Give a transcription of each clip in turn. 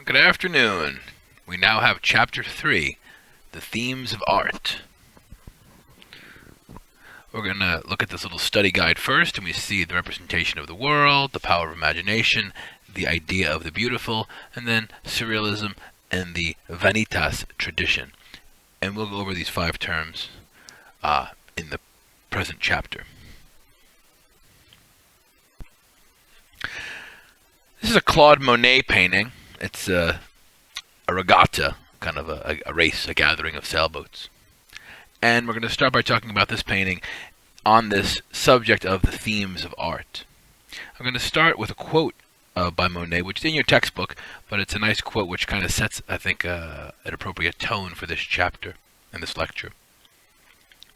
Good afternoon. We now have Chapter 3, The Themes of Art. We're going to look at this little study guide first, and we see the representation of the world, the power of imagination, the idea of the beautiful, and then surrealism and the vanitas tradition. And we'll go over these 5 terms in the present chapter. This is a Claude Monet painting. It's a regatta, kind of a race, a gathering of sailboats. And we're going to start by talking about this painting on this subject of the themes of art. I'm going to start with a quote by Monet, which is in your textbook, but it's a nice quote which kind of sets, I think, an appropriate tone for this chapter and this lecture.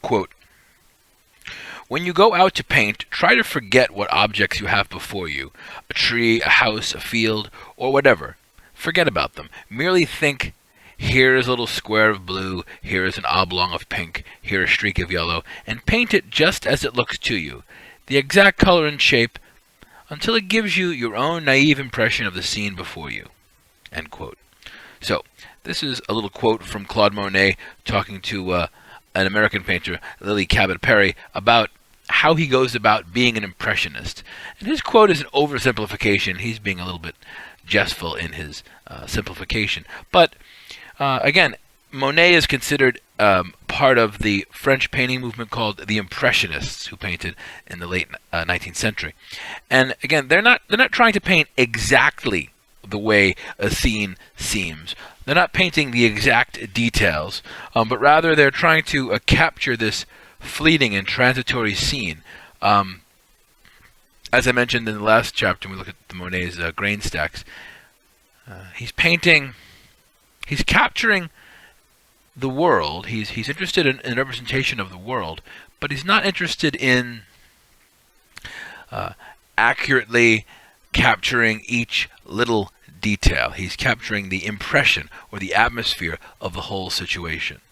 Quote, "When you go out to paint, try to forget what objects you have before you, a tree, a house, a field, or whatever. Forget about them. Merely think, here is a little square of blue, here is an oblong of pink, here a streak of yellow, and paint it just as it looks to you, the exact color and shape, until it gives you your own naive impression of the scene before you." End quote. So, this is a little quote from Claude Monet talking to an American painter, Lily Cabot Perry, about how he goes about being an impressionist. And his quote is an oversimplification. He's being a little bit jestful in his simplification. But again, Monet is considered part of the French painting movement called the Impressionists, who painted in the late 19th century. And again, they're not trying to paint exactly the way a scene seems. They're not painting the exact details, but rather they're trying to capture this fleeting and transitory scene. As I mentioned in the last chapter, when we look at the Monet's grain stacks, he's capturing the world. He's interested in representation of the world, but he's not interested in accurately capturing each little detail. He's capturing the impression or the atmosphere of the whole situation.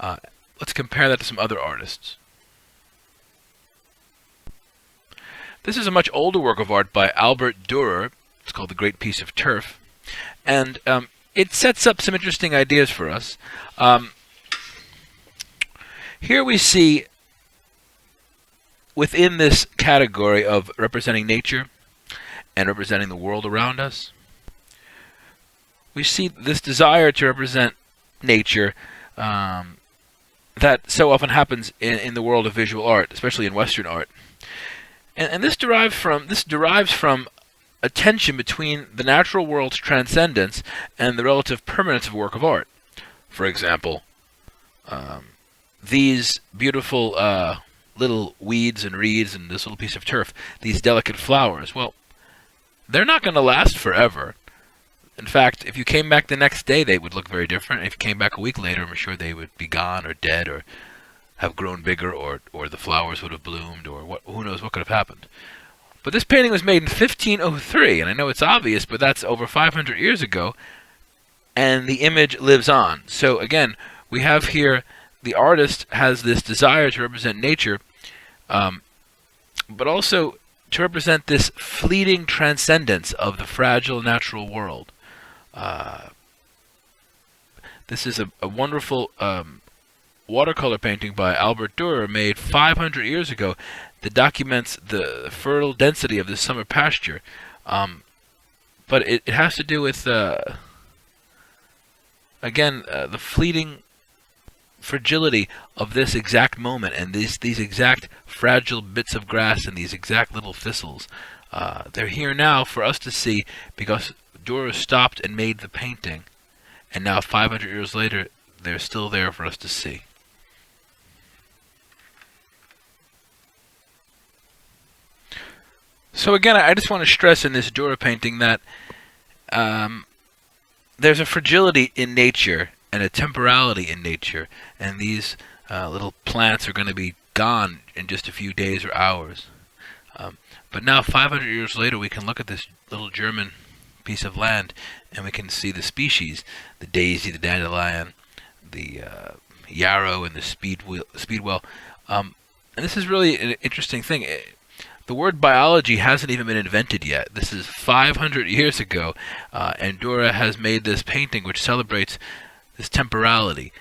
Let's compare that to some other artists. This is a much older work of art by Albert Dürer. It's called The Great Piece of Turf. And it sets up some interesting ideas for us. Here we see, within this category of representing nature and representing the world around us, we see this desire to represent nature that so often happens in the world of visual art, especially in Western art. And this derives from a tension between the natural world's transcendence and the relative permanence of a work of art. For example, these beautiful little weeds and reeds and this little piece of turf, these delicate flowers, well, they're not going to last forever. In fact, if you came back the next day, they would look very different. If you came back a week later, I'm sure they would be gone or dead or have grown bigger, or the flowers would have bloomed, or who knows what could have happened. But this painting was made in 1503, and I know it's obvious, but that's over 500 years ago, and the image lives on. So again, we have here the artist has this desire to represent nature, but also to represent this fleeting transcendence of the fragile natural world. This is a wonderful watercolor painting by Albert Dürer, made 500 years ago, that documents the fertile density of this summer pasture. But it has to do with, again, the fleeting fragility of this exact moment and these exact fragile bits of grass and these exact little thistles. They're here now for us to see because Dürer stopped and made the painting, and now 500 years later, they're still there for us to see. So again, I just want to stress in this Dürer painting that there's a fragility in nature and a temporality in nature, and these little plants are going to be gone in just a few days or hours. But now, 500 years later, we can look at this little German piece of land, and we can see the species, the daisy, the dandelion, the yarrow, and the speedwell. And this is really an interesting thing. The word biology hasn't even been invented yet. This is 500 years ago, and Dürer has made this painting which celebrates this temporality.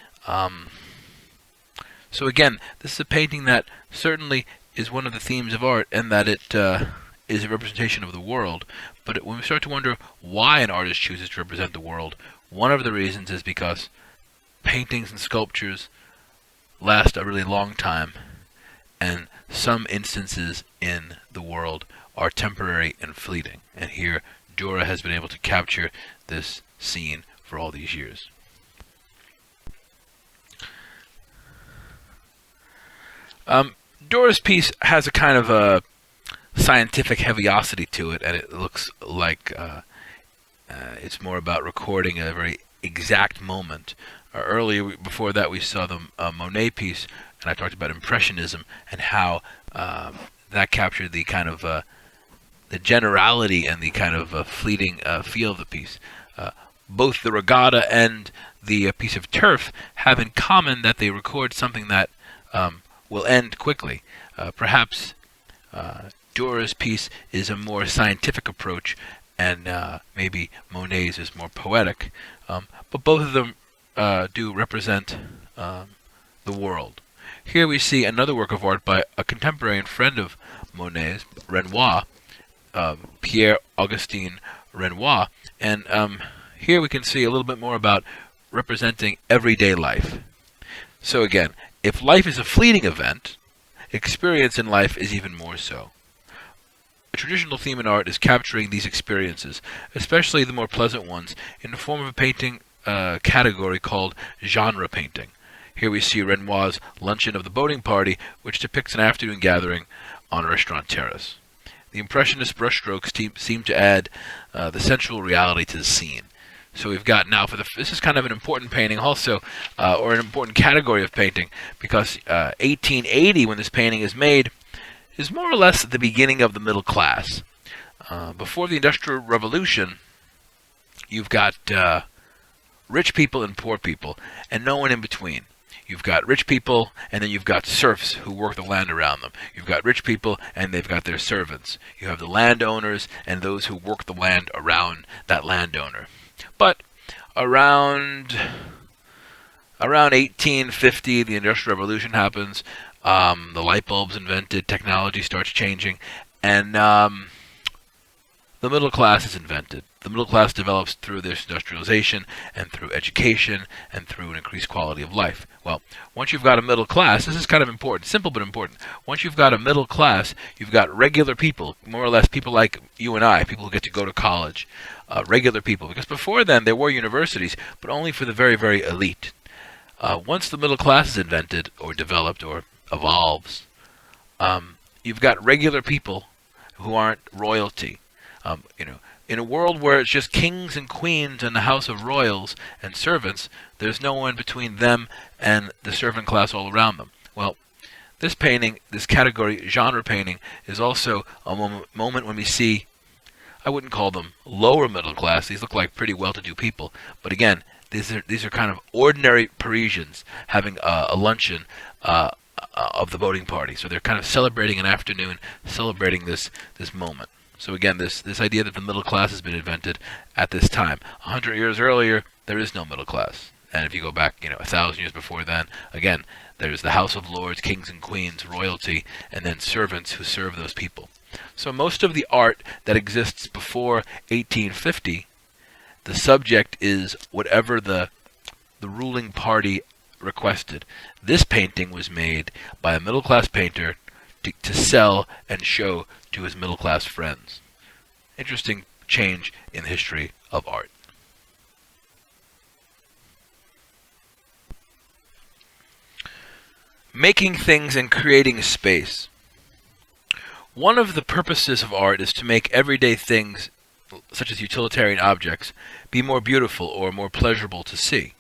So again, this is a painting that certainly is one of the themes of art, and that it is a representation of the world. But when we start to wonder why an artist chooses to represent the world, one of the reasons is because paintings and sculptures last a really long time, and some instances in the world are temporary and fleeting. And here, Dürer has been able to capture this scene for all these years. Dürer's piece has a kind of a scientific heaviosity to it, and it looks like it's more about recording a very exact moment. Earlier, before that, we saw the Monet piece, and I talked about Impressionism and how that captured the kind of the generality and the kind of fleeting feel of the piece. Both the Regatta and the piece of turf have in common that they record something that will end quickly. Perhaps Dürer's piece is a more scientific approach, and maybe Monet's is more poetic. But both of them do represent the world. Here we see another work of art by a contemporary and friend of Monet's, Renoir, Pierre-Augustin Renoir, and here we can see a little bit more about representing everyday life. So again, if life is a fleeting event, experience in life is even more so. A traditional theme in art is capturing these experiences, especially the more pleasant ones, in the form of a painting category called genre painting. Here we see Renoir's Luncheon of the Boating Party, which depicts an afternoon gathering on a restaurant terrace. The Impressionist brushstrokes seem to add the sensual reality to the scene. So we've got now, this is kind of an important painting also, or an important category of painting, because 1880, when this painting is made, is more or less at the beginning of the middle class. Before the Industrial Revolution, you've got rich people and poor people, and no one in between. You've got rich people, and then you've got serfs who work the land around them. You've got rich people, and they've got their servants. You have the landowners, and those who work the land around that landowner. But around 1850, the Industrial Revolution happens. The light bulb's invented, technology starts changing, and the middle class is invented. The middle class develops through this industrialization and through education and through an increased quality of life. Well, once you've got a middle class, this is kind of important, simple but important. Once you've got a middle class, you've got regular people, more or less people like you and I, people who get to go to college, regular people. Because before then, there were universities, but only for the very, very elite. Once the middle class is invented or developed or evolves, you've got regular people who aren't royalty. In a world where it's just kings and queens and the house of royals and servants, there's no one between them and the servant class all around them. Well, this painting, this category, genre painting, is also a moment when we see, I wouldn't call them lower middle class. These look like pretty well-to-do people. But again, these are kind of ordinary Parisians having a luncheon of the boating party. So they're kind of celebrating an afternoon, celebrating this moment. So again, this idea that the middle class has been invented at this time. 100 years earlier, there is no middle class. And if you go back, 1,000 years before then, again, there's the House of Lords, kings and queens, royalty, and then servants who serve those people. So most of the art that exists before 1850, the subject is whatever the ruling party requested. This painting was made by a middle-class painter to sell and show to his middle-class friends. Interesting change in the history of art. Making things and creating space. One of the purposes of art is to make everyday things, such as utilitarian objects, be more beautiful or more pleasurable to see.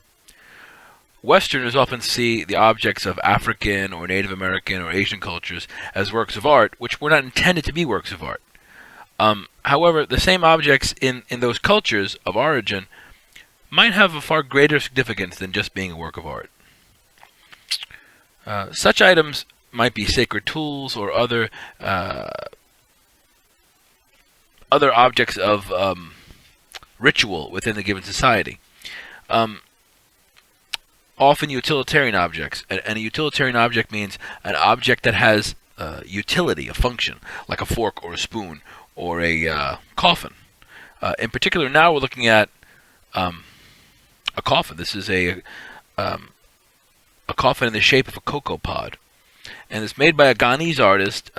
Westerners often see the objects of African or Native American or Asian cultures as works of art, which were not intended to be works of art. However, the same objects in those cultures of origin might have a far greater significance than just being a work of art. Such items might be sacred tools or other other objects of ritual within the given society. Um, Often utilitarian objects, and a utilitarian object means an object that has utility, a function, like a fork or a spoon or a coffin. In particular, now we're looking at a coffin. This is a coffin in the shape of a cocoa pod, and it's made by a Ghanese artist,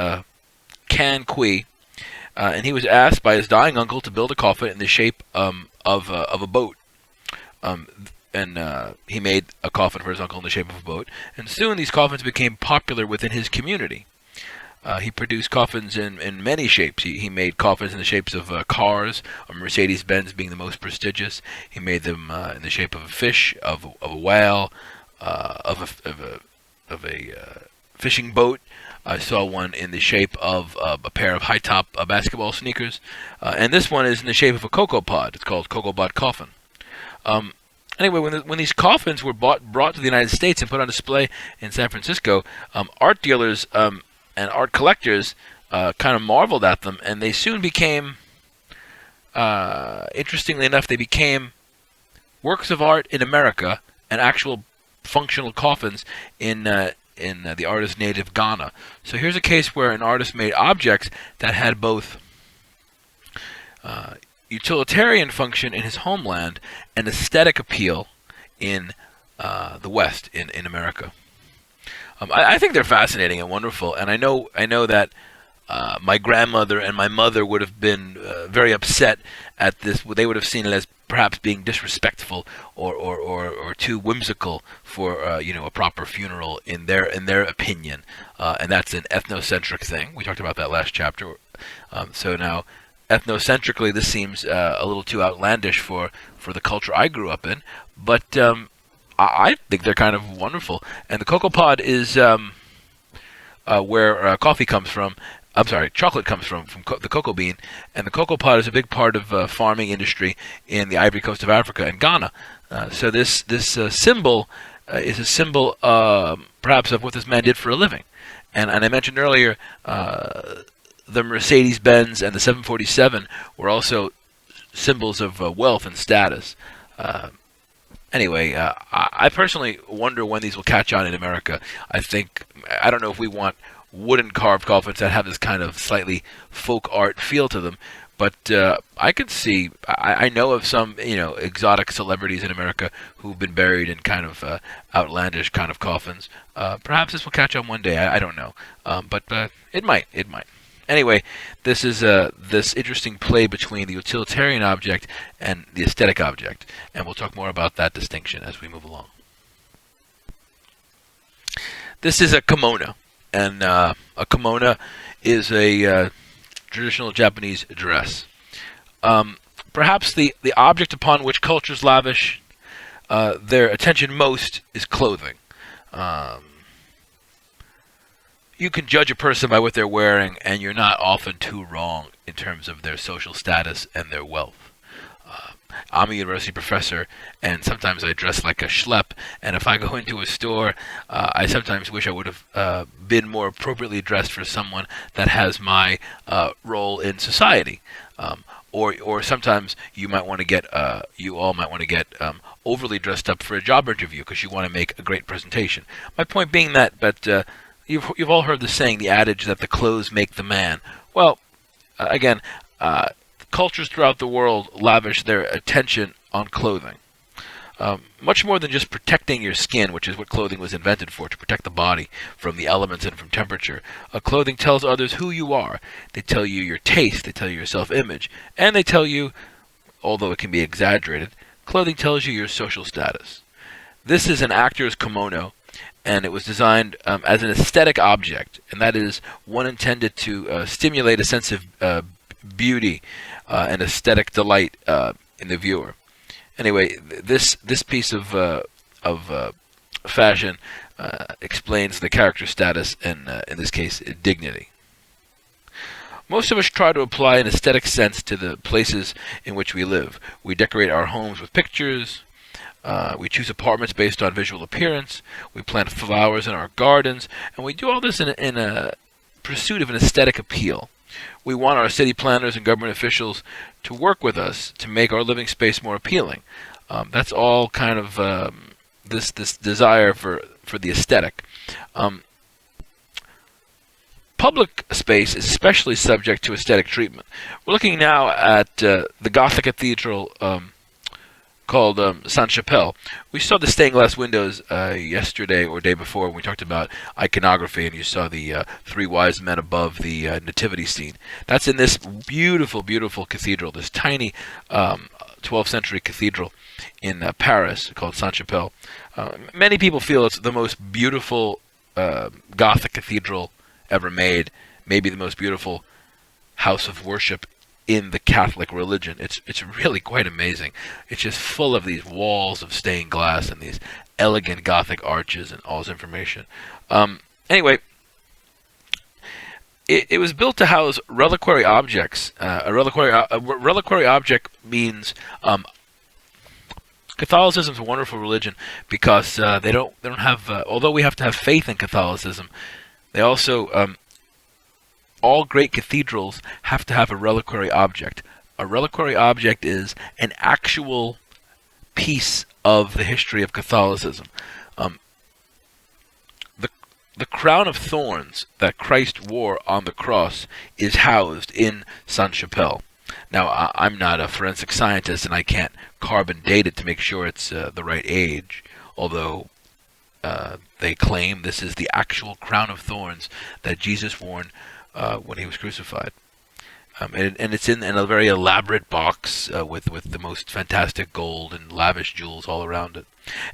Kan Kui, and he was asked by his dying uncle to build a coffin in the shape of a boat. And he made a coffin for his uncle in the shape of a boat, and soon these coffins became popular within his community. He produced coffins in many shapes. He made coffins in the shapes of cars, a Mercedes-Benz being the most prestigious. He made them in the shape of a fish, of a whale, of a fishing boat. I saw one in the shape of a pair of high-top basketball sneakers, and this one is in the shape of a cocoa pod. It's called cocoa pod coffin. Anyway, when these coffins were brought to the United States and put on display in San Francisco, art dealers and art collectors kind of marveled at them, and they soon became, interestingly enough, they became works of art in America and actual functional coffins in the artist's native Ghana. So here's a case where an artist made objects that had both utilitarian function in his homeland and aesthetic appeal in the West, in America. I think they're fascinating and wonderful, and I know that my grandmother and my mother would have been very upset at this. They would have seen it as perhaps being disrespectful or too whimsical for a proper funeral in their opinion, and that's an ethnocentric thing. We talked about that last chapter. So now, ethnocentrically, this seems a little too outlandish for the culture I grew up in, but I think they're kind of wonderful. And the cocoa pod is where coffee comes from. I'm sorry, chocolate comes from the cocoa bean, and the cocoa pod is a big part of farming industry in the Ivory Coast of Africa and Ghana. So this symbol is a symbol, perhaps, of what this man did for a living. And I mentioned earlier, the Mercedes-Benz and the 747 were also symbols of wealth and status. Anyway, I personally wonder when these will catch on in America. I don't know if we want wooden carved coffins that have this kind of slightly folk art feel to them, but I could see, I know of some exotic celebrities in America who've been buried in kind of outlandish kind of coffins. Perhaps this will catch on one day. I don't know, but it might. Anyway, this is this interesting play between the utilitarian object and the aesthetic object, and we'll talk more about that distinction as we move along. This is a kimono, and a kimono is a traditional Japanese dress. Perhaps the object upon which cultures lavish their attention most is clothing. You can judge a person by what they're wearing, and you're not often too wrong in terms of their social status and their wealth. I'm a university professor, and sometimes I dress like a schlep, and if I go into a store, I sometimes wish I would have been more appropriately dressed for someone that has my role in society. Or sometimes you all might want to get overly dressed up for a job interview because you want to make a great presentation. My point being that, You've all heard the saying, the adage that the clothes make the man. Well, again, cultures throughout the world lavish their attention on clothing. Much more than just protecting your skin, which is what clothing was invented for, to protect the body from the elements and from temperature. Clothing tells others who you are. They tell you your taste, they tell you your self-image, and they tell you, although it can be exaggerated, clothing tells you your social status. This is an actor's kimono, and it was designed as an aesthetic object, and that is one intended to stimulate a sense of beauty and aesthetic delight in the viewer. Anyway, this piece of fashion explains the character status and, in this case, dignity. Most of us try to apply an aesthetic sense to the places in which we live. We decorate our homes with pictures. We choose apartments based on visual appearance. We plant flowers in our gardens, and we do all this in a pursuit of an aesthetic appeal. We want our city planners and government officials to work with us to make our living space more appealing. That's all kind of this desire for the aesthetic. Public space is especially subject to aesthetic treatment. We're looking now at the Gothic cathedral called Sainte-Chapelle. We saw the stained glass windows yesterday or day before when we talked about iconography, and you saw the three wise men above the nativity scene. That's in this beautiful, beautiful cathedral, this tiny 12th century cathedral in Paris called Sainte-Chapelle. Many people feel it's the most beautiful Gothic cathedral ever made, maybe the most beautiful house of worship in the Catholic religion. It's really quite amazing. It's just full of these walls of stained glass and these elegant Gothic arches and all this information. Anyway, it was built to house reliquary objects. A reliquary object means Catholicism is a wonderful religion because they don't have. Although we have to have faith in Catholicism, they also all great cathedrals have to have a reliquary object. A reliquary object is an actual piece of the history of Catholicism. The crown of thorns that Christ wore on the cross is housed in Sainte-Chapelle. Now, I'm not a forensic scientist, and I can't carbon date it to make sure it's the right age, although they claim this is the actual crown of thorns that Jesus wore when he was crucified. And it's in a very elaborate box with the most fantastic gold and lavish jewels all around it.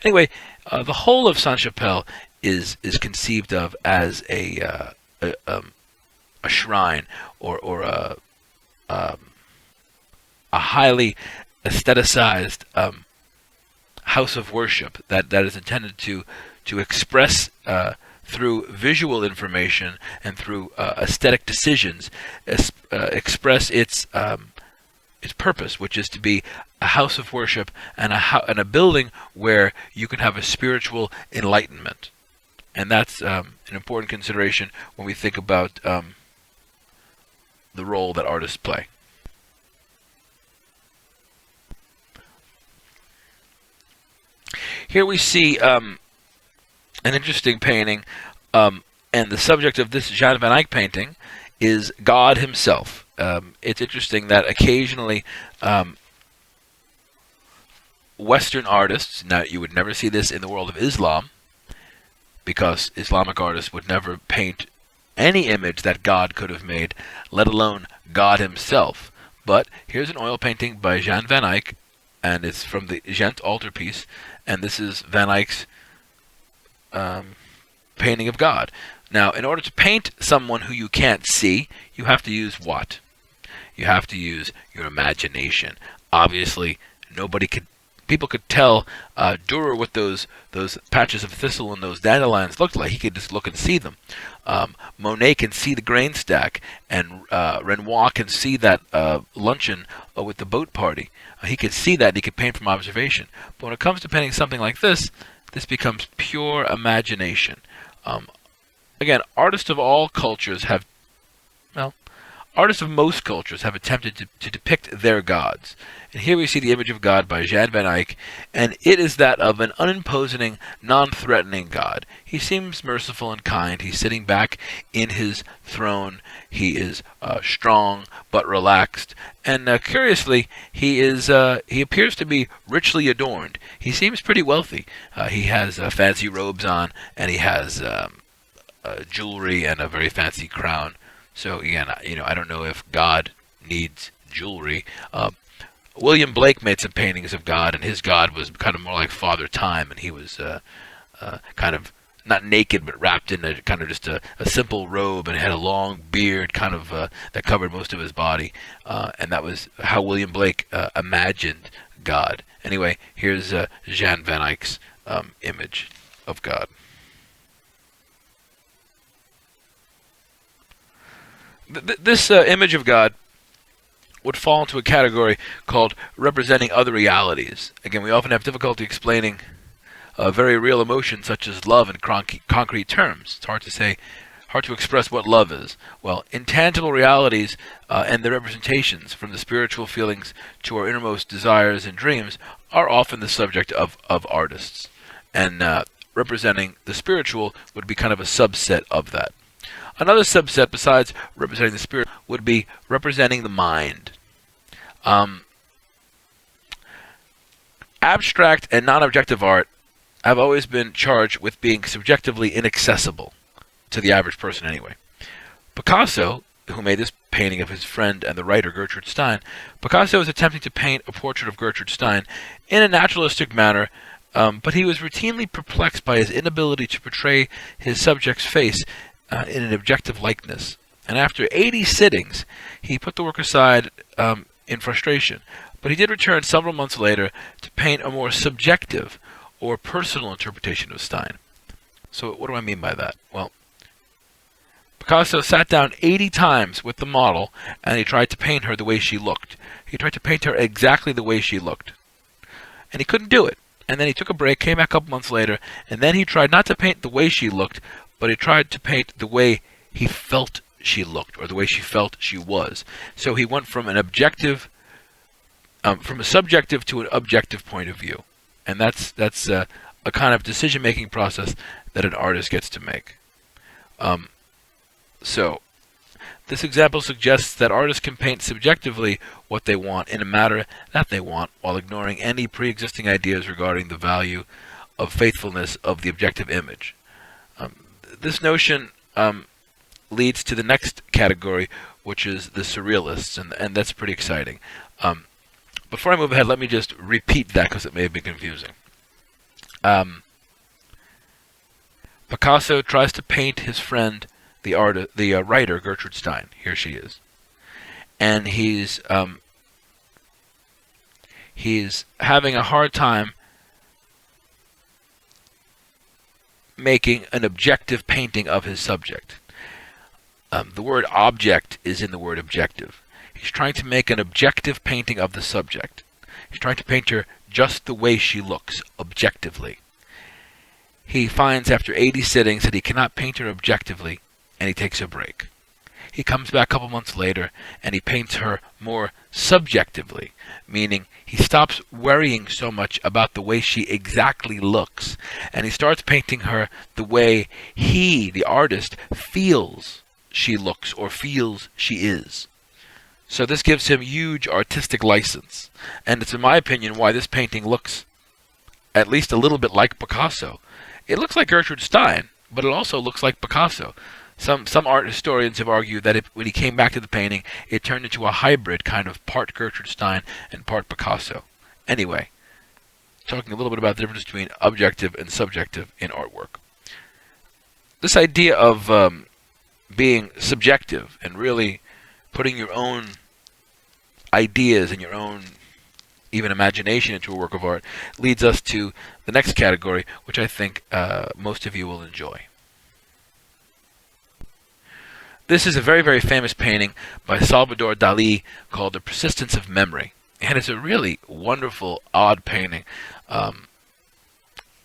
Anyway, the whole of Sainte-Chapelle is conceived of as a shrine or a highly aestheticized house of worship that is intended to express through visual information and through aesthetic decisions, express its purpose, which is to be a house of worship and a building where you can have a spiritual enlightenment. And that's an important consideration when we think about the role that artists play. Here we see an interesting painting, and the subject of this Jan van Eyck painting is God himself. It's interesting that occasionally Western artists, now you would never see this in the world of Islam, because Islamic artists would never paint any image that God could have made, let alone God himself. But here's an oil painting by Jan van Eyck, and it's from the Ghent altarpiece, and this is Van Eyck's painting of God. Now, in order to paint someone who you can't see, you have to use what? You have to use your imagination. Obviously, people could tell Dürer what those patches of thistle and those dandelions looked like. He could just look and see them. Monet can see the grain stack, and Renoir can see that luncheon with the boat party. He could see that, and he could paint from observation. But when it comes to painting something like this becomes pure imagination. Again, artists of all cultures have, artists of most cultures have attempted to depict their gods. And here we see the image of God by Jan van Eyck, and it is that of an unimposing, non-threatening God. He seems merciful and kind. He's sitting back in his throne. He is strong but relaxed. And curiously, he appears to be richly adorned. He seems pretty wealthy. He has fancy robes on, and he has jewelry and a very fancy crown. So again, I don't know if God needs jewelry. William Blake made some paintings of God, and his God was kind of more like Father Time, and he was kind of not naked, but wrapped in a kind of just a simple robe, and had a long beard, kind of that covered most of his body, and that was how William Blake imagined God. Anyway, here's Jan van Eyck's image of God. This image of God would fall into a category called representing other realities. Again, we often have difficulty explaining very real emotions such as love in concrete terms. It's hard hard to express what love is. Well, intangible realities and their representations, from the spiritual feelings to our innermost desires and dreams, are often the subject of artists. And representing the spiritual would be kind of a subset of that. Another subset, besides representing the spirit, would be representing the mind. Abstract and non-objective art have always been charged with being subjectively inaccessible, to the average person anyway. Picasso, who made this painting of his friend and the writer Gertrude Stein, Picasso was attempting to paint a portrait of Gertrude Stein in a naturalistic manner, but he was routinely perplexed by his inability to portray his subject's face in an objective likeness. And after 80 sittings, he put the work aside in frustration. But he did return several months later to paint a more subjective or personal interpretation of Stein. So what do I mean by that? Well, Picasso sat down 80 times with the model, and he tried to paint her the way she looked. He tried to paint her exactly the way she looked. And he couldn't do it. And then he took a break, came back a couple months later, and then he tried not to paint the way she looked, but he tried to paint the way he felt she looked, or the way she felt she was. So he went from an objective, from a subjective to an objective point of view. And that's a kind of decision-making process that an artist gets to make. So, this example suggests that artists can paint subjectively what they want in a matter that they want, while ignoring any pre-existing ideas regarding the value of faithfulness of the objective image. This notion leads to the next category, which is the surrealists, and that's pretty exciting. Before I move ahead, let me just repeat that because it may have been confusing. Picasso tries to paint his friend, the writer Gertrude Stein. Here she is, and he's having a hard time making an objective painting of his subject. The word object is in the word objective. He's trying to make an objective painting of the subject. He's trying to paint her just the way she looks, objectively. He finds after 80 sittings that he cannot paint her objectively, and he takes a break. He comes back a couple months later, and he paints her more subjectively, meaning he stops worrying so much about the way she exactly looks, and he starts painting her the way he, the artist, feels she looks or feels she is. So this gives him huge artistic license, and it's in my opinion why this painting looks at least a little bit like Picasso. It looks like Gertrude Stein, but it also looks like Picasso. Some art historians have argued that when he came back to the painting, it turned into a hybrid, kind of part Gertrude Stein and part Picasso. Anyway, talking a little bit about the difference between objective and subjective in artwork. This idea of being subjective and really putting your own ideas and your own even imagination into a work of art leads us to the next category, which I think most of you will enjoy. This is a very, very famous painting by Salvador Dali called The Persistence of Memory. And it's a really wonderful, odd painting.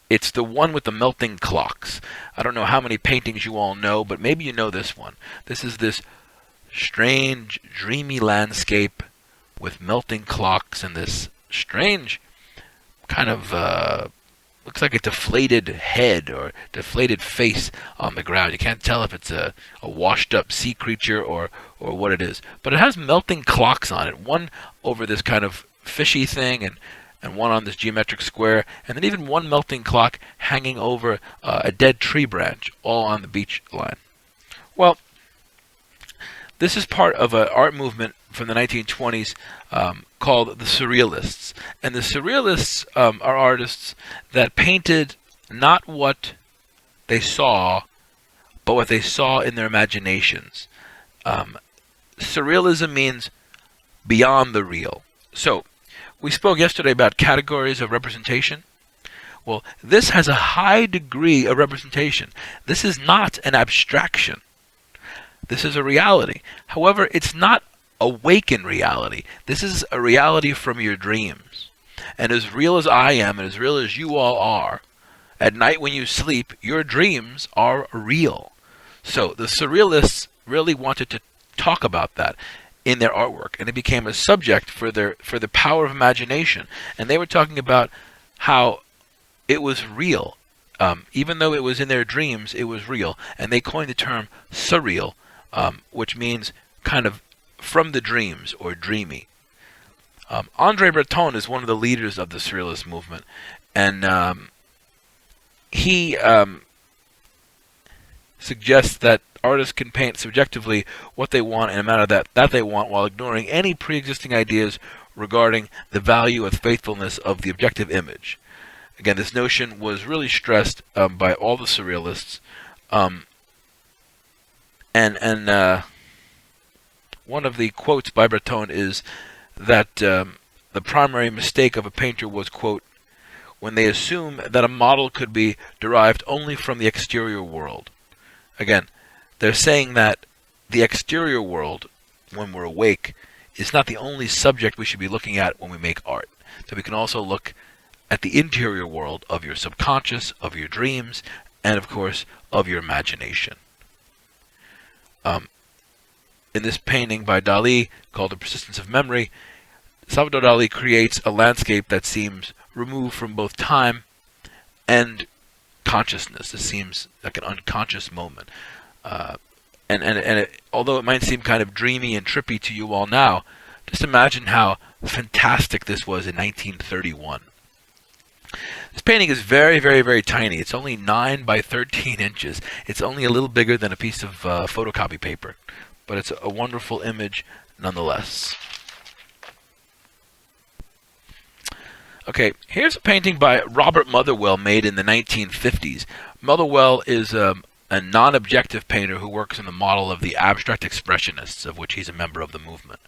It's the one with the melting clocks. I don't know how many paintings you all know, but maybe you know this one. This is this strange, dreamy landscape with melting clocks and this strange kind of looks like a deflated head or deflated face on the ground. You can't tell if it's a washed up sea creature or what it is. But it has melting clocks on it. One over this kind of fishy thing and one on this geometric square, and then even one melting clock hanging over a dead tree branch, all on the beach line. Well, this is part of an art movement from the 1920s called the Surrealists. And the Surrealists are artists that painted not what they saw, but what they saw in their imaginations. Surrealism means beyond the real. So, we spoke yesterday about categories of representation. Well, this has a high degree of representation. This is not an abstraction. This is a reality. However, it's not awakened reality. This is a reality from your dreams. And as real as I am, and as real as you all are, at night when you sleep, your dreams are real. So the Surrealists really wanted to talk about that in their artwork, and it became a subject for the power of imagination. And they were talking about how it was real. Even though it was in their dreams, it was real. And they coined the term surreal, which means kind of from the dreams or dreamy. Andre Breton is one of the leaders of the Surrealist movement, and he suggests that artists can paint subjectively what they want in a manner that they want, while ignoring any pre-existing ideas regarding the value and faithfulness of the objective image. Again, this notion was really stressed by all the Surrealists, and one of the quotes by Breton is that the primary mistake of a painter was, quote, when they assume that a model could be derived only from the exterior world. Again, they're saying that the exterior world, when we're awake, is not the only subject we should be looking at when we make art. That we can also look at the interior world of your subconscious, of your dreams, and of course, of your imagination. In this painting by Dali, called The Persistence of Memory, Salvador Dali creates a landscape that seems removed from both time and consciousness. It seems like an unconscious moment. Although it might seem kind of dreamy and trippy to you all now, just imagine how fantastic this was in 1931. This painting is very, very, very tiny. It's only 9 by 13 inches. It's only a little bigger than a piece of photocopy paper, but it's a wonderful image nonetheless. Okay, here's a painting by Robert Motherwell made in the 1950s. Motherwell is a non-objective painter who works in the model of the abstract expressionists, of which he's a member of the movement.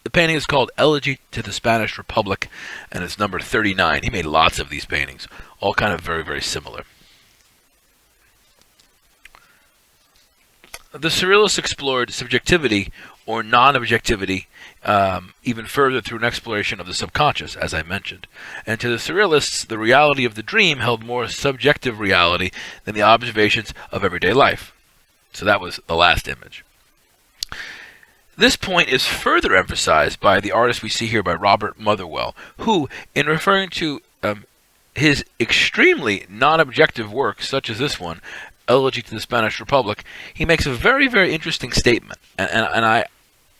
The painting is called Elegy to the Spanish Republic, and it's number 39. He made lots of these paintings, all kind of very, very similar. The Surrealists explored subjectivity or non-objectivity even further through an exploration of the subconscious, as I mentioned. And to the Surrealists, the reality of the dream held more subjective reality than the observations of everyday life. So that was the last image. This point is further emphasized by the artist we see here by Robert Motherwell, who, in referring to his extremely non-objective work, such as this one, Elegy to the Spanish Republic, he makes a very, very interesting statement, and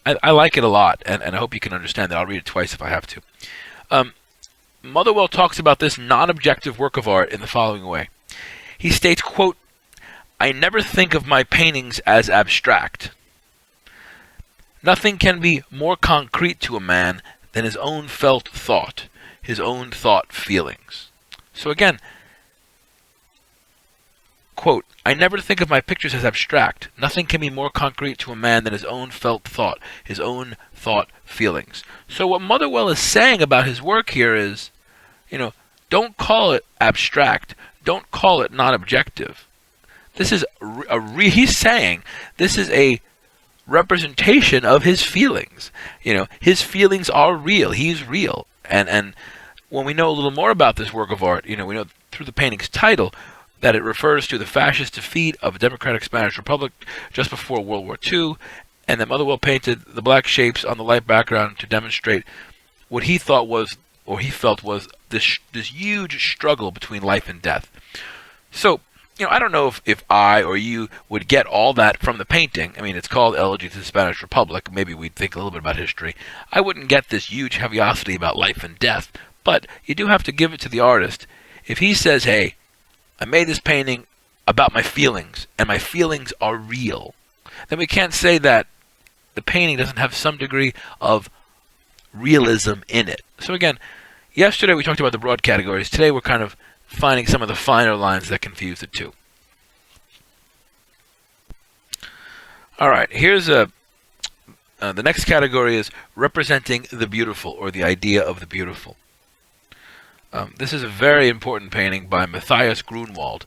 I like it a lot, and I hope you can understand that. I'll read it twice if I have to. Motherwell talks about this non-objective work of art in the following way. He states, quote, I never think of my paintings as abstract. Nothing can be more concrete to a man than his own felt thought, his own thought feelings. So again, quote, I never think of my pictures as abstract. Nothing can be more concrete to a man than his own felt thought, his own thought feelings. So what Motherwell is saying about his work here is, don't call it abstract. Don't call it non-objective. This is he's saying this is a representation of his feelings. His feelings are real. He's real. And when we know a little more about this work of art, we know through the painting's title that it refers to the fascist defeat of a democratic Spanish Republic just before World War II, and that Motherwell painted the black shapes on the light background to demonstrate what he thought was, or he felt was, this huge struggle between life and death. So, I don't know if I or you would get all that from the painting. I mean, it's called Elegy to the Spanish Republic. Maybe we'd think a little bit about history. I wouldn't get this huge heaviosity about life and death, but you do have to give it to the artist. If he says, hey, I made this painting about my feelings, and my feelings are real, then we can't say that the painting doesn't have some degree of realism in it. So again, yesterday we talked about the broad categories. Today we're kind of finding some of the finer lines that confuse the two. All right, here's the next category is representing the beautiful, or the idea of the beautiful. This is a very important painting by Matthias Grunwald.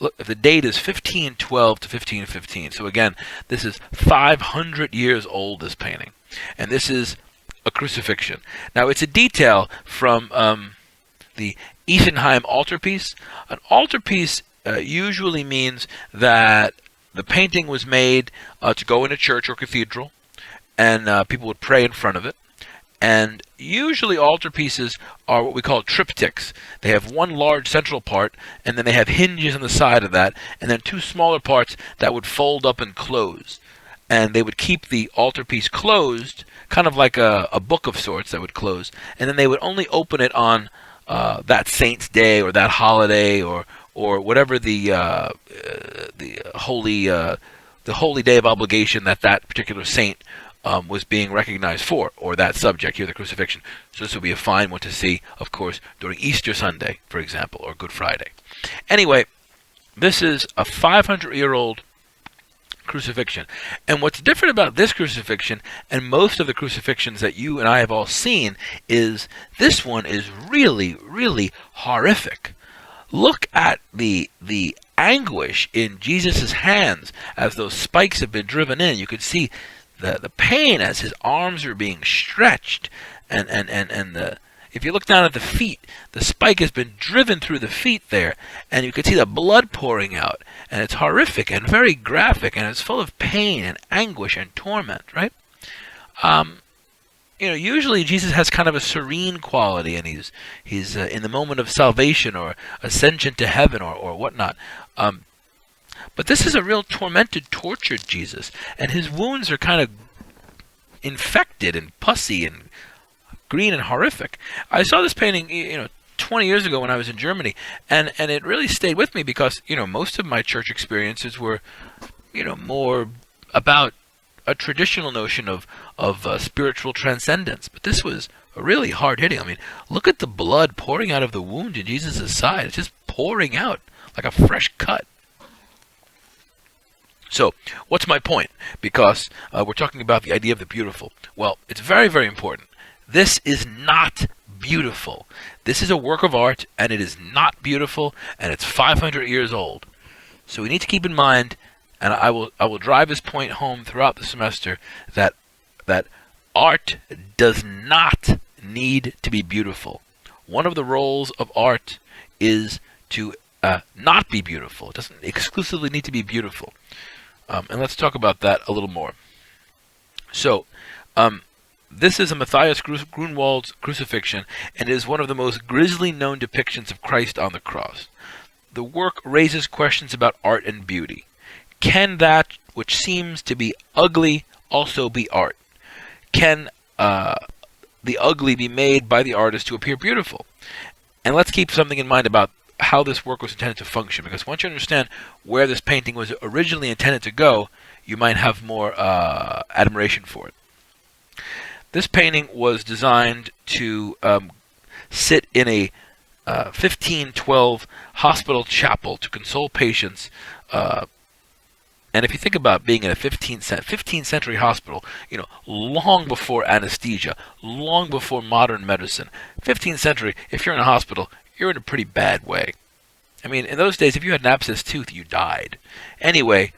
Look, the date is 1512 to 1515. So again, this is 500 years old, this painting. And this is a crucifixion. Now, it's a detail from the Isenheim altarpiece. An altarpiece usually means that the painting was made to go in a church or cathedral, and people would pray in front of it. And usually altarpieces are what we call triptychs. They have one large central part, and then they have hinges on the side of that, and then two smaller parts that would fold up and close. And they would keep the altarpiece closed, kind of like a book of sorts that would close, and then they would only open it on that saint's day or that holiday or whatever the holy day of obligation that particular saint was being recognized for, or that subject, here the crucifixion. So this would be a fine one to see, of course, during Easter Sunday, for example, or Good Friday. Anyway, this is a 500-year-old crucifixion. And what's different about this crucifixion and most of the crucifixions that you and I have all seen is this one is really, really horrific. Look at the anguish in Jesus' hands as those spikes have been driven in. You can see the pain as his arms are being stretched, and if you look down at the feet, the spike has been driven through the feet there, and you can see the blood pouring out, and it's horrific and very graphic, and it's full of pain and anguish and torment, right? Usually Jesus has kind of a serene quality, and he's in the moment of salvation or ascension to heaven or whatnot. But this is a real tormented, tortured Jesus, and his wounds are kind of infected and pussy and green and horrific. I saw this painting, 20 years ago when I was in Germany, and it really stayed with me because, most of my church experiences were, more about a traditional notion of spiritual transcendence. But this was really hard hitting. I mean, look at the blood pouring out of the wound in Jesus' side. It's just pouring out like a fresh cut. So, what's my point? Because we're talking about the idea of the beautiful. Well, it's very, very important. This is not beautiful. This is a work of art, and it is not beautiful, and it's 500 years old. So we need to keep in mind, and I will drive this point home throughout the semester, that art does not need to be beautiful. One of the roles of art is to not be beautiful. It doesn't exclusively need to be beautiful. And let's talk about that a little more. So, this is a Matthias Grunwald's crucifixion, and is one of the most grisly known depictions of Christ on the cross. The work raises questions about art and beauty. Can that which seems to be ugly also be art? Can the ugly be made by the artist to appear beautiful? And let's keep something in mind about how this work was intended to function, because once you understand where this painting was originally intended to go, you might have more admiration for it. This painting was designed to sit in a 1512 hospital chapel to console patients. And if you think about being in a 15th century hospital, long before anesthesia, long before modern medicine, 15th century, if you're in a hospital, you're in a pretty bad way. I mean, in those days, if you had an abscessed tooth, you died. Anyway,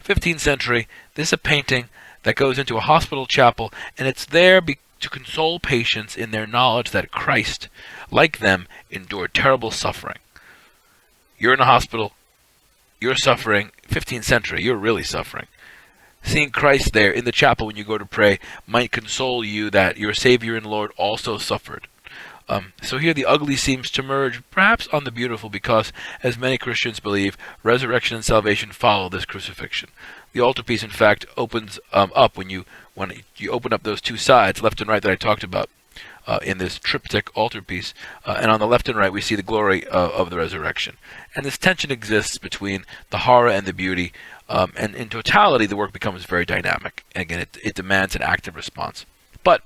15th century, this is a painting that goes into a hospital chapel, and it's there to console patients in their knowledge that Christ, like them, endured terrible suffering. You're in a hospital, you're suffering, 15th century, you're really suffering. Seeing Christ there in the chapel when you go to pray might console you that your Savior and Lord also suffered. So here the ugly seems to merge, perhaps on the beautiful, because, as many Christians believe, resurrection and salvation follow this crucifixion. The altarpiece, in fact, opens up when you open up those two sides, left and right, that I talked about in this triptych altarpiece. And on the left and right, we see the glory of the resurrection. And this tension exists between the horror and the beauty. And in totality, the work becomes very dynamic. And again, it demands an active response. But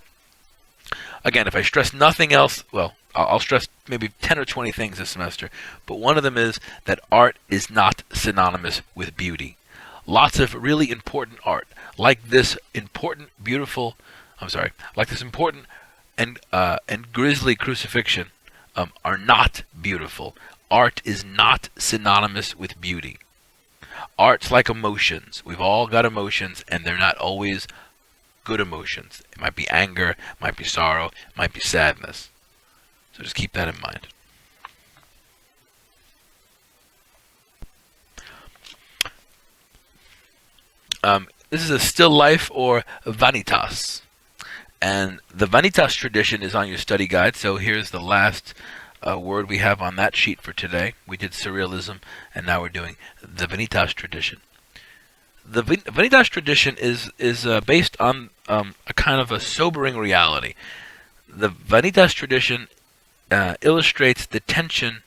again, if I stress nothing else, well, I'll stress maybe 10 or 20 things this semester, but one of them is that art is not synonymous with beauty. Lots of really important art, like this important, like this important and grisly crucifixion, are not beautiful. Art is not synonymous with beauty. Art's like emotions. We've all got emotions, and they're not always good emotions. It might be anger, it might be sorrow, it might be sadness. So just keep that in mind. This is a still life, or vanitas. And the vanitas tradition is on your study guide, so here's the last word we have on that sheet for today. We did surrealism, and now we're doing the vanitas tradition. The vanitas tradition is based on a kind of a sobering reality. The vanitas tradition illustrates the tension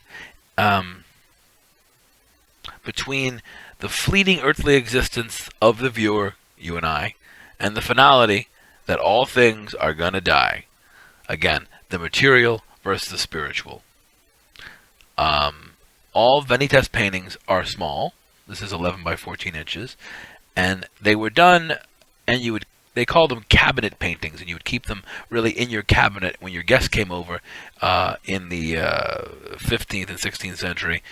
between the fleeting earthly existence of the viewer, you and I, and the finality that all things are gonna die. Again, the material versus the spiritual. All vanitas paintings are small. This is 11 by 14 inches, and they were done, and they called them cabinet paintings, and you would keep them really in your cabinet when your guests came over in the 15th and 16th century.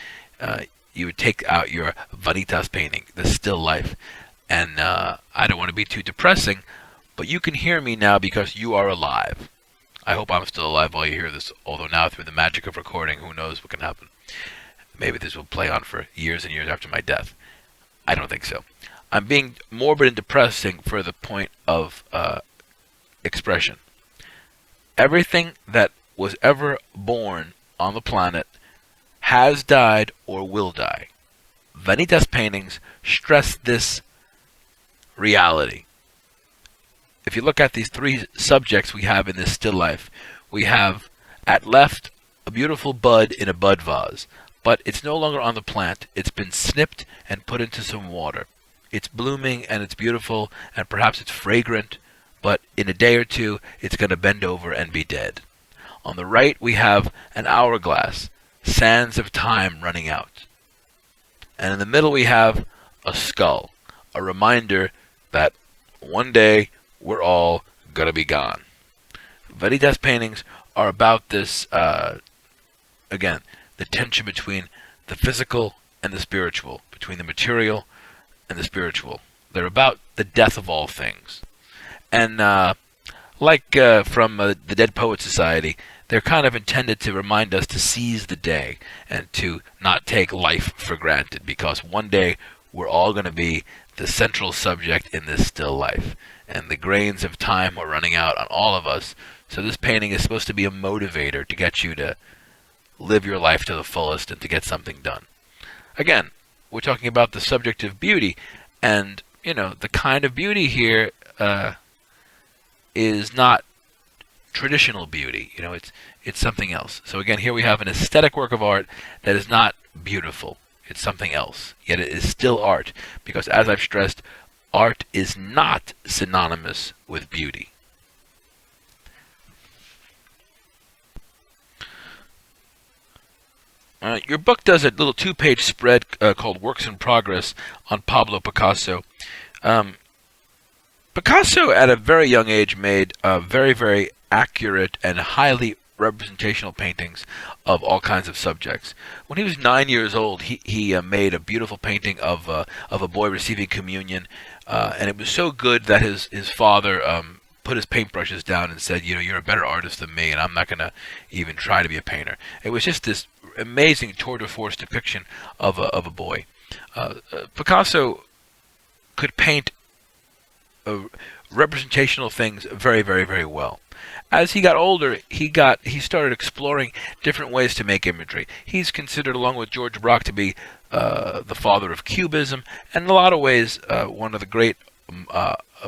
You would take out your vanitas painting, the still life. And I don't want to be too depressing, but you can hear me now because you are alive. I hope I'm still alive while you hear this, although now through the magic of recording, who knows what can happen. Maybe this will play on for years and years after my death. I don't think so. I'm being morbid and depressing for the point of expression. Everything that was ever born on the planet has died or will die. Vanitas paintings stress this reality. If you look at these three subjects we have in this still life, we have at left a beautiful bud in a bud vase, but it's no longer on the plant. It's been snipped and put into some water. It's blooming and it's beautiful and perhaps it's fragrant, but in a day or two it's going to bend over and be dead. On the right we have an hourglass, sands of time running out. And in the middle we have a skull, a reminder that one day we're all going to be gone. Vanitas paintings are about this, again, the tension between the physical and the spiritual, between the material and the spiritual. They're about the death of all things. And from the Dead Poets Society, they're kind of intended to remind us to seize the day and to not take life for granted, because one day we're all going to be the central subject in this still life. And the grains of time are running out on all of us. So this painting is supposed to be a motivator to get you to live your life to the fullest and to get something done. Again, we're talking about the subject of beauty, and the kind of beauty here is not traditional beauty. It's something else. So again, here we have an aesthetic work of art that is not beautiful. It's something else. Yet it is still art, because as I've stressed, art is not synonymous with beauty. Your book does a little 2-page spread called Works in Progress on Pablo Picasso. Picasso, at a very young age, made very, very accurate and highly representational paintings of all kinds of subjects. When he was 9 years old, he made a beautiful painting of a boy receiving communion, and it was so good that his father put his paintbrushes down and said, you're a better artist than me, and I'm not going to even try to be a painter. It was just this amazing tour de force depiction of a boy. Picasso could paint representational things very, very, very well. As he got older, he started exploring different ways to make imagery. He's considered, along with George Braque, to be the father of Cubism, and in a lot of ways one of the great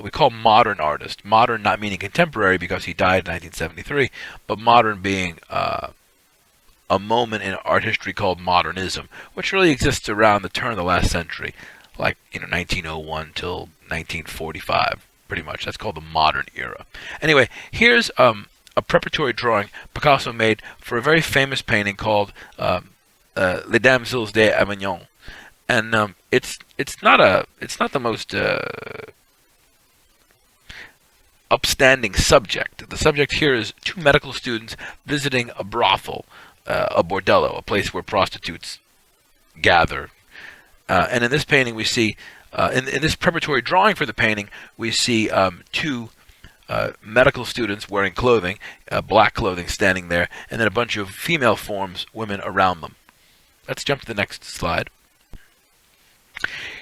we call modern artists. Modern not meaning contemporary, because he died in 1973, but modern being a moment in art history called modernism, which really exists around the turn of the last century, like 1901 till 1945. Pretty much. That's called the modern era. Anyway, here's a preparatory drawing Picasso made for a very famous painting called Les Damsels d'Avignon, and it's not the most upstanding subject. The subject here is two medical students visiting a brothel, a bordello, a place where prostitutes gather. And in this painting, we see. In this preparatory drawing for the painting, we see two medical students wearing clothing, black clothing, standing there, and then a bunch of female forms, women, around them. Let's jump to the next slide.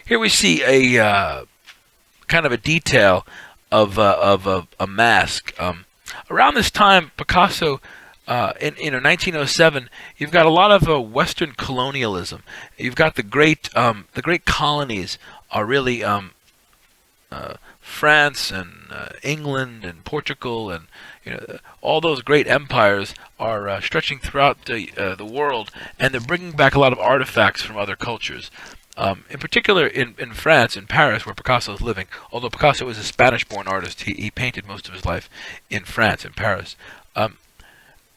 Here we see a kind of a detail of a mask. Around this time, Picasso, in 1907, you've got a lot of Western colonialism. You've got the great colonies are really France and England and Portugal, and all those great empires are stretching throughout the world, and they're bringing back a lot of artifacts from other cultures. In particular, in France, in Paris, where Picasso is living, although Picasso is a Spanish-born artist, he painted most of his life in France, in Paris.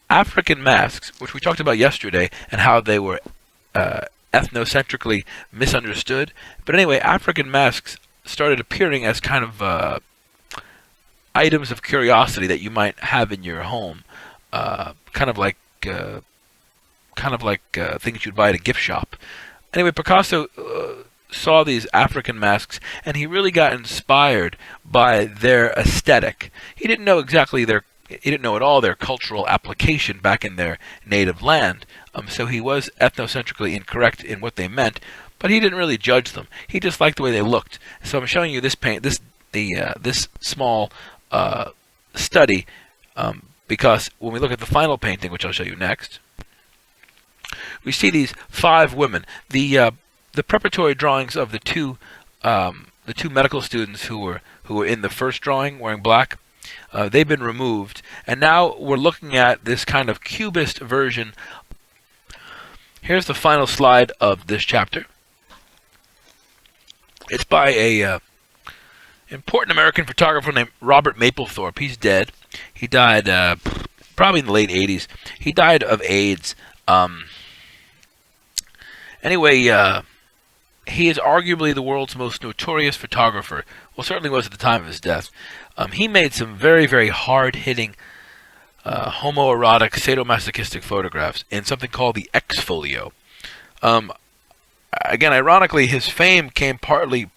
African masks, which we talked about yesterday, and how they were ethnocentrically misunderstood. But anyway, African masks started appearing as kind of items of curiosity that you might have in your home, kind of like things you'd buy at a gift shop. Anyway, Picasso saw these African masks, and he really got inspired by their aesthetic. He didn't know at all their cultural application back in their native land. So he was ethnocentrically incorrect in what they meant, but he didn't really judge them. He just liked the way they looked. So I'm showing you this this small study because when we look at the final painting, which I'll show you next, we see these 5 women. The preparatory drawings of the two medical students who were in the first drawing wearing black, they've been removed, and now we're looking at this kind of cubist version. Here's the final slide of this chapter. It's by a important American photographer named Robert Mapplethorpe. He's dead. He died probably in the late 80s. He died of AIDS. Anyway, he is arguably the world's most notorious photographer. Well, certainly was at the time of his death. He made some very, very hard-hitting homoerotic, sadomasochistic photographs in something called the X Folio. Again, ironically, his fame came partly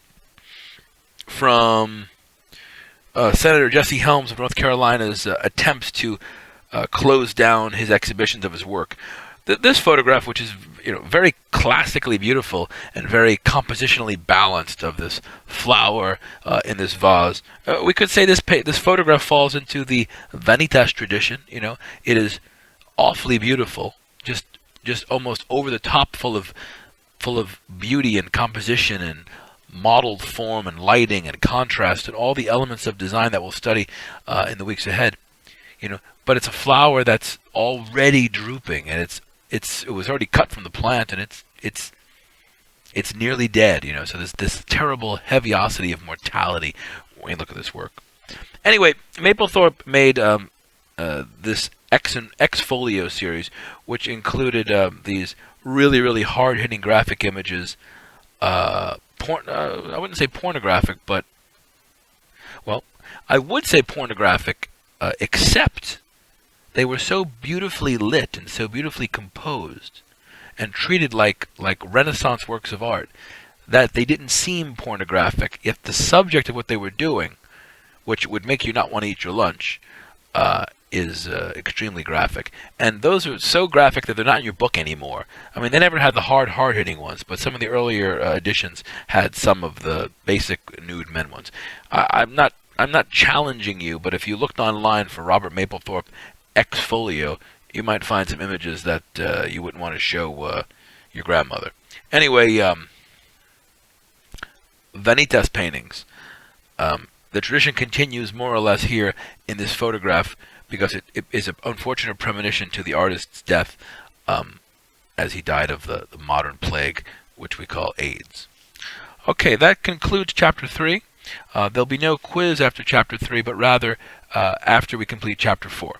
from Senator Jesse Helms of North Carolina's attempts to close down his exhibitions of his work. This photograph, which is very classically beautiful and very compositionally balanced, of this flower in this vase, we could say this photograph falls into the Vanitas tradition. It is awfully beautiful, just almost over the top, full of beauty and composition and modeled form and lighting and contrast and all the elements of design that we'll study in the weeks ahead. But it's a flower that's already drooping, and it was already cut from the plant, and it's nearly dead. So there's this terrible heaviosity of mortality when you look at this work. Anyway, Mapplethorpe made this X Folio series, which included these really, really hard-hitting graphic images. I wouldn't say pornographic, but, well, I would say pornographic, except they were so beautifully lit and so beautifully composed and treated like Renaissance works of art that they didn't seem pornographic, yet the subject of what they were doing, which would make you not want to eat your lunch, is extremely graphic. And those are so graphic that they're not in your book anymore. I mean, they never had the hard-hitting ones, but some of the earlier editions had some of the basic nude men ones. I'm not challenging you, but if you looked online for Robert Mapplethorpe X Folio, you might find some images that you wouldn't want to show your grandmother. Anyway, Vanitas paintings. The tradition continues more or less here in this photograph because it is an unfortunate premonition to the artist's death as he died of the modern plague, which we call AIDS. Okay, that concludes Chapter 3. There'll be no quiz after Chapter 3, but rather after we complete Chapter 4.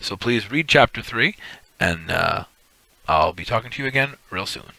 So please read Chapter 3, and I'll be talking to you again real soon.